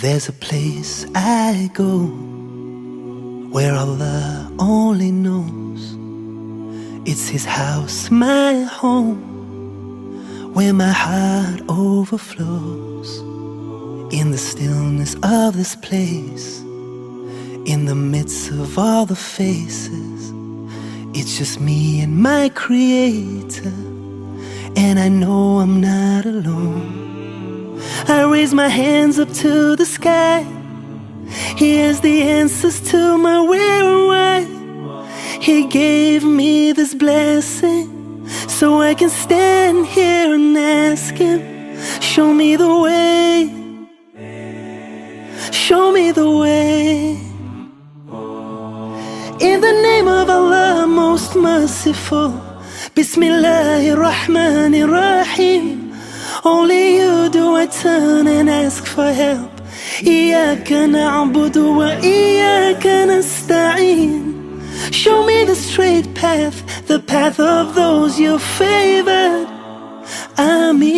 There's a place I go where Allah only knows. It's His house, my home, where my heart overflows. In the stillness of this place, in the midst of all the faces, it's just me and my Creator, and I know I'm not alone. I raise my hands up to the sky. He has the answers to my where and why. He gave me this blessing so I can stand here and ask Him, show me the way, show me the way. In the name of Allah, most merciful, Bismillahir Rahmanir Rahim. Only you do I turn and ask for help. إياك نعبد وإياك نستعين. Show me the straight path, the path of those you favored. Ameen.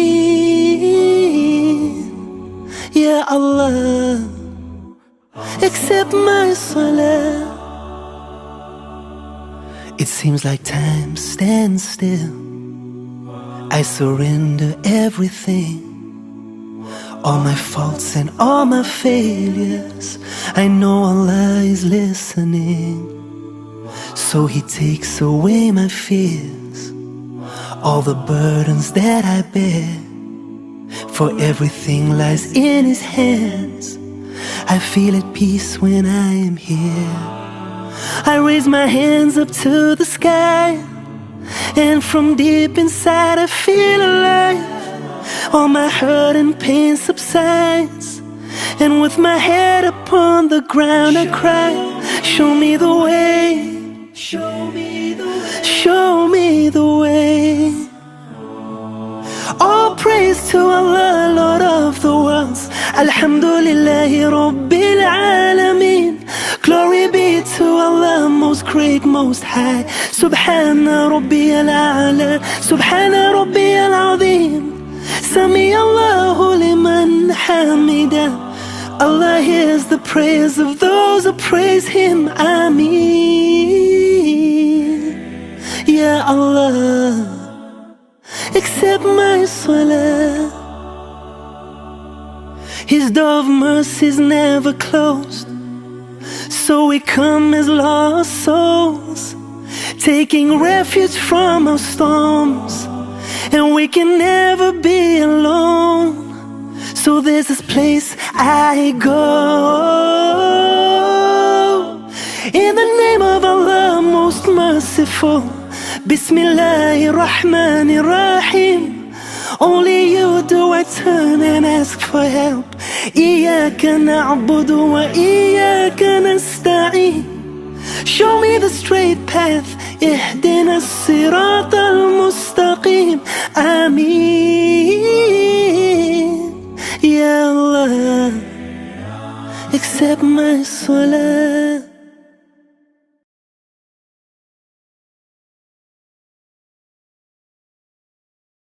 Ya Allah, accept my salah. It seems like time stands still. I surrender everything, all my faults and all my failures. I know Allah is listening, so He takes away my fears, all the burdens that I bear, for everything lies in His hands. I feel at peace when I am here. I raise my hands up to the sky, and from deep inside I feel alive. All my hurt and pain subsides, and with my head upon the ground I cry, show me the way, show me the way, show me the way. All praise to Allah, Lord of the worlds. Alhamdulillahi Rabbil Alameen. Glory be to Allah, most great, most high. Subhana Rabbi al-A'la, Subhana Rabbi al-Azim. Sami Allahu liman hamida. Allah hears the prayers of those who praise Him. Ameen. Ya Allah, accept my salah. His door of mercy is never closed, so we come as lost souls, taking refuge from our storms, and we can never be alone. So there's this place I go, in the name of Allah, most merciful. Bismillahir Rahmanir Rahim. Only you do I turn and ask for help. إياك نعبد وإياك نستعين. Show me the straight path, اهدنا الصراط المستقيم. Ameen. Ya Allah, accept my salah.